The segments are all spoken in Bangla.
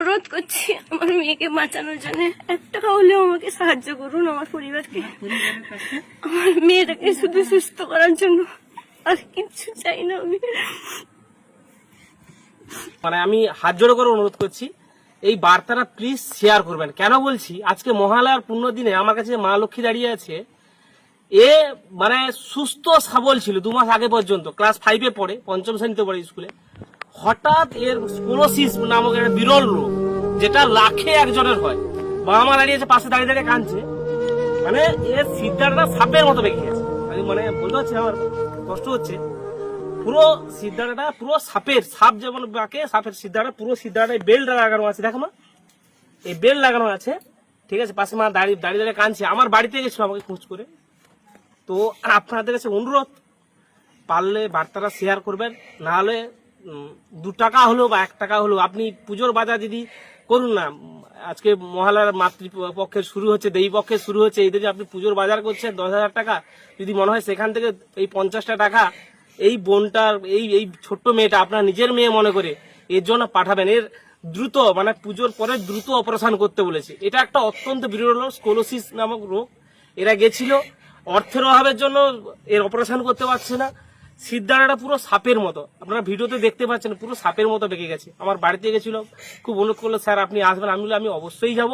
অনুরোধ করছি আমার মেয়েকে বাঁচানোর জন্য 1 টাকা হলেও আমাকে সাহায্য করুন, আমার পরিবারকে, আমার মেয়েটাকে শুধু সুস্থ করার জন্য, আর কিছু চাই না আমি। মানে আমি হাত জোড়ো করে অনুরোধ করছি এই বার্তাটা প্লিজ শেয়ার করবেন। কেন বলছি, আজকে মহালয়ার পূর্ণ দিনে আমার কাছে মা লক্ষ্মী দাঁড়িয়ে আছে। এ মানে সুস্থ সবল ছিল 2 মাস আগে পর্যন্ত, ক্লাস 5-এ পড়ে, 5ম শ্রেণীতে পড়ে স্কুলে। হঠাৎ এর স্কোলোসিস নামক একটা বিরল রোগ, যেটা লাখে একজনের হয়। বাবা মা দাঁড়িয়েছে পাশে, দাঁড়িয়ে দাঁড়িয়ে কাঁদছে। মানে এর সিদ্ধাটা সাপের মতো বেঁকে গেছে। আমি মানে বলতে পারছি, আমার কষ্ট হচ্ছে। পুরো সিদ্ধাটা পুরো সাপ যেমন বাঁকে, সাপের সিদ্ধাটা পুরো সিদ্ধাটায় বেল্ট লাগানো আছে। দেখো মা, এই বেল্ট লাগানো আছে, ঠিক আছে। পাশে মা দাঁড়িয়ে দাঁড়িয়ে কাঁদছে। আমার বাড়িতে গেছিল আমাকে খোঁজ করে। তো আপনাদের কাছে অনুরোধ, পারলে বার্তাটা শেয়ার করবেন। না হলে 2 টাকা হলো বা 1 টাকা হলো আপনি পুজোর বাজার যদি করুন না। আজকে মহালয়ার মাতৃপক্ষের শুরু হচ্ছে, দেবী পক্ষের শুরু হচ্ছে, এদের যে আপনি পুজোর বাজার করছেন 10,000 টাকা, যদি মনে হয় সেখান থেকে এই 50টা টাকা এই বোনটার, এই ছোট্ট মেয়েটা আপনার নিজের মেয়ে মনে করে এর জন্য পাঠাবেন। এর দ্রুত, মানে পুজোর পরে দ্রুত অপারেশন করতে বলেছে। এটা একটা অত্যন্ত বিরল স্কোলোসিস নামক রোগ। এরা গেছিল, অর্থের অভাবের জন্য এর অপারেশন করতে পারছে না। সিদ্ধারাটা পুরো সাপের মতো, আপনারা ভিডিওতে দেখতে পাচ্ছেন, পুরো সাপের মতো বেঁকে গেছে। আমার বাড়িতে গেছিল, খুব অনুরোধ করলো স্যার আপনি আসবেন। আমি বললাম আমি অবশ্যই যাব।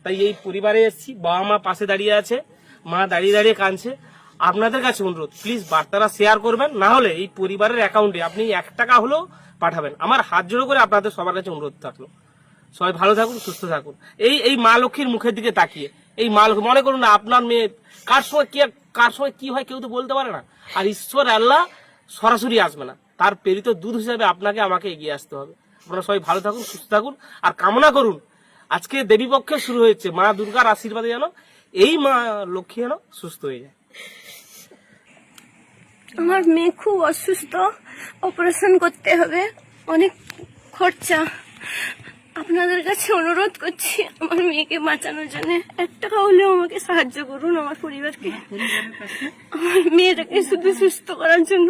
তাই এই পরিবারে এসেছি, বাবা মা পাশে দাঁড়িয়ে আছে, মা দাঁড়িয়ে দাঁড়িয়ে কাঁদছে। আপনাদের কাছে অনুরোধ, প্লিজ বার্তাটা শেয়ার করবেন। না হলে এই পরিবারের অ্যাকাউন্টে আপনি 1 টাকা হলেও পাঠাবেন। আমার হাত জোড়ো করে আপনাদের সবার কাছে অনুরোধ থাকলো। সবাই ভালো থাকুন, সুস্থ থাকুন। এই মা লক্ষ্মীর মুখের দিকে তাকিয়ে, এই মা লক্ষ্মী মনে করুন না আপনার মেয়ে কার সময় কি হয় কেউ তো বলতে পারে না। আর ঈশ্বর আল্লাহ সরাসরি আসবে না, তার প্রেরিত দূত হিসাবে আপনাকে আমাকে এগিয়ে আসতে হবে। আপনারা সবাই ভালো থাকুন, সুস্থ থাকুন। আর কামনা করুন আজকে দেবী পক্ষে শুরু হয়েছে, মা দুর্গার আশীর্বাদে যেন এই মা লক্ষ্মী যেন সুস্থ হয়ে যায়। আমার মেয়ে খুব অসুস্থ, অপারেশন করতে হবে, অনেক খরচা। আপনাদের কাছে অনুরোধ করছি আমার মেয়েকে বাঁচানোর জন্য 1 টাকা হলেও আমাকে সাহায্য করুন, আমার পরিবারকে, আমার মেয়েটাকে শুধু সুস্থ করার জন্য,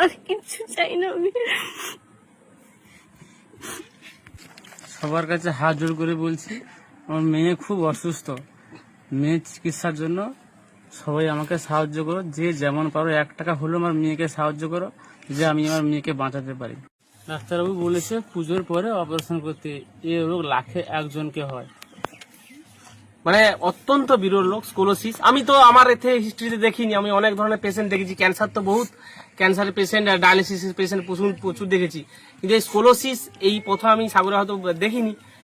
আর কিছু চাই না আমি। সবার কাছে হাত জোড় করে বলছি, আমার মেয়ে খুব অসুস্থ। মেয়ের চিকিৎসার জন্য সবাই আমাকে সাহায্য করো, যে যেমন পারো 1 টাকা হলেও আমার মেয়েকে সাহায্য করো, যে আমি আমার মেয়েকে বাঁচাতে পারি। ডাক্তারবাবু বলেছে পুজোর পরে অপারেশন করতে। এই রোগ লাখে একজনকে হয়। মানে অত্যন্ত বিরল রোগ স্কোলোসিস। আমি তো আমার এতে হিস্ট্রিতে দেখিনি, আমি অনেক ধরনের পেশেন্ট দেখেছি। ক্যান্সার তো বহুত, ক্যান্সারের পেশেন্ট আর ডায়ালিসিসের পেশেন্ট প্রচুর দেখেছি, কিন্তু এই স্কোলোসিস এই প্রথম আমি সাগরে হয়তো দেখিনি।